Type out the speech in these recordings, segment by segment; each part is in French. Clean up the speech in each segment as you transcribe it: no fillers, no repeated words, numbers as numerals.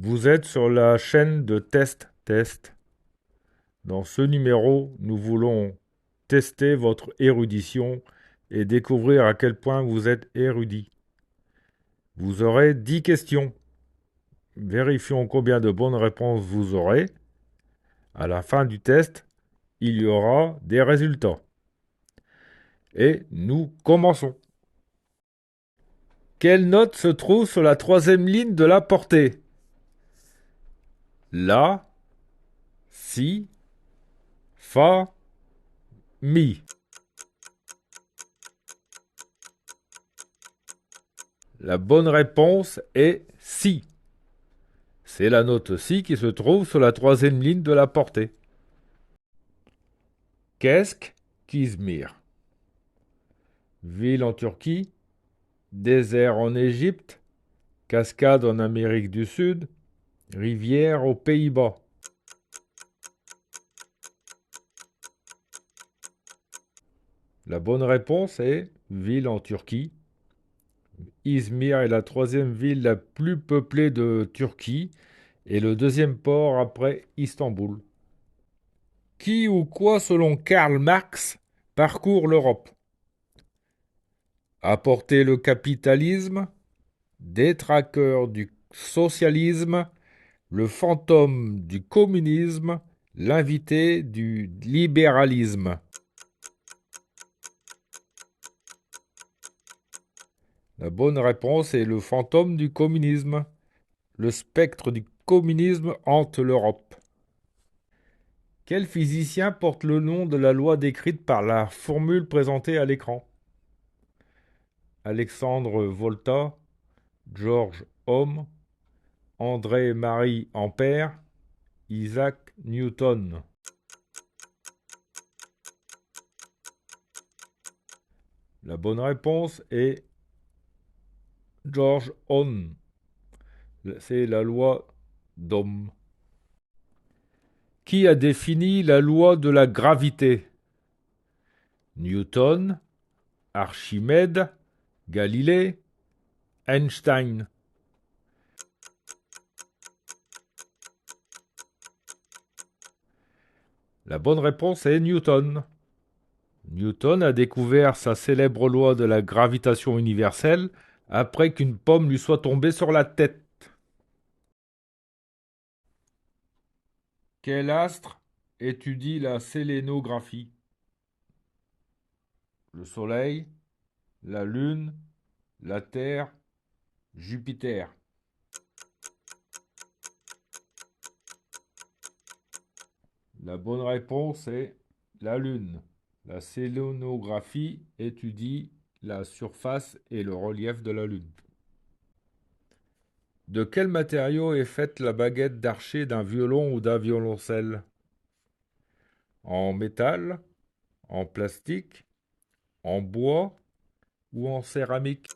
Vous êtes sur la chaîne de Test Test. Dans ce numéro, nous voulons tester votre érudition et découvrir à quel point vous êtes érudit. Vous aurez 10 questions. Vérifions combien de bonnes réponses vous aurez. À la fin du test, il y aura des résultats. Et nous commençons. Quelle note se trouve sur la troisième ligne de la portée? La, si, fa, mi. La bonne réponse est si. C'est la note si qui se trouve sur la troisième ligne de la portée. Qu'est-ce qu'Izmir? Ville en Turquie, désert en Égypte, cascade en Amérique du Sud, rivière aux Pays-Bas. La bonne réponse est ville en Turquie. Izmir est la troisième ville la plus peuplée de Turquie et le deuxième port après Istanbul. Qui ou quoi, selon Karl Marx, parcourt l'Europe? Apporter le capitalisme, détraqueur du socialisme, le fantôme du communisme, l'invité du libéralisme. La bonne réponse est le fantôme du communisme. Le spectre du communisme hante l'Europe. Quel physicien porte le nom de la loi décrite par la formule présentée à l'écran? Alexandre Volta, George Ohm, André-Marie Ampère, Isaac Newton. La bonne réponse est George Ohm. C'est la loi d'Ohm. Qui a défini la loi de la gravité? Newton, Archimède, Galilée, Einstein. La bonne réponse est Newton. Newton a découvert sa célèbre loi de la gravitation universelle après qu'une pomme lui soit tombée sur la tête. Quel astre étudie la sélénographie? Le Soleil, la Lune, la Terre, Jupiter. La bonne réponse est la Lune. La sélénographie étudie la surface et le relief de la Lune. De quel matériau est faite la baguette d'archer d'un violon ou d'un violoncelle? En métal, en plastique, en bois ou en céramique?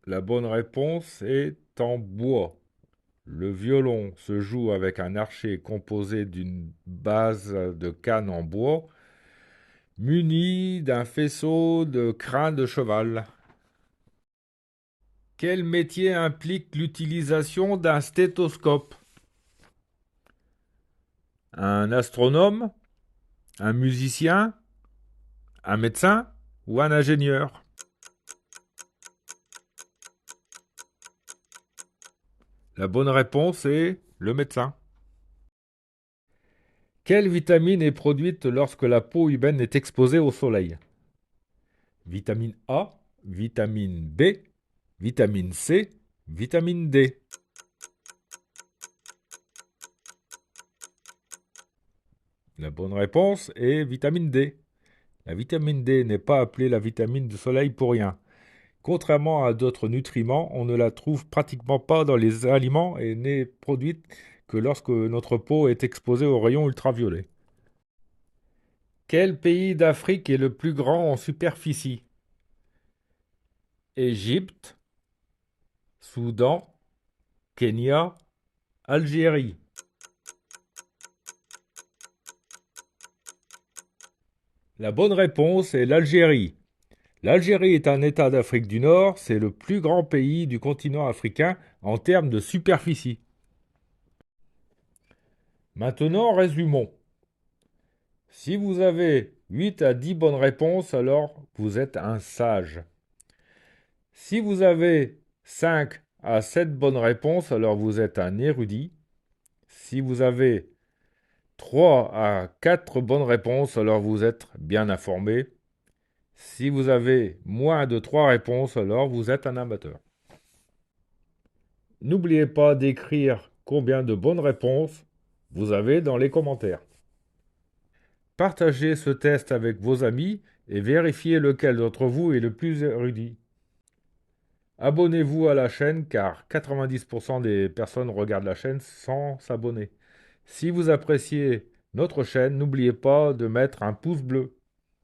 La bonne réponse est en bois. Le violon se joue avec un archet composé d'une base de canne en bois, muni d'un faisceau de crin de cheval. Quel métier implique l'utilisation d'un stéthoscope? Un astronome, un musicien, un médecin ou un ingénieur? La bonne réponse est le médecin. Quelle vitamine est produite lorsque la peau humaine est exposée au soleil? Vitamine A, vitamine B, vitamine C, vitamine D. La bonne réponse est vitamine D. La vitamine D n'est pas appelée la vitamine du soleil pour rien. Contrairement à d'autres nutriments, on ne la trouve pratiquement pas dans les aliments et n'est produite que lorsque notre peau est exposée aux rayons ultraviolets. Quel pays d'Afrique est le plus grand en superficie? Égypte, Soudan, Kenya, Algérie. La bonne réponse est l'Algérie. L'Algérie est un État d'Afrique du Nord, c'est le plus grand pays du continent africain en termes de superficie. Maintenant, résumons. Si vous avez 8 à 10 bonnes réponses, alors vous êtes un sage. Si vous avez 5 à 7 bonnes réponses, alors vous êtes un érudit. Si vous avez 3 à 4 bonnes réponses, alors vous êtes bien informé. Si vous avez moins de 3 réponses, alors vous êtes un amateur. N'oubliez pas d'écrire combien de bonnes réponses vous avez dans les commentaires. Partagez ce test avec vos amis et vérifiez lequel d'entre vous est le plus érudit. Abonnez-vous à la chaîne car 90% des personnes regardent la chaîne sans s'abonner. Si vous appréciez notre chaîne, n'oubliez pas de mettre un pouce bleu.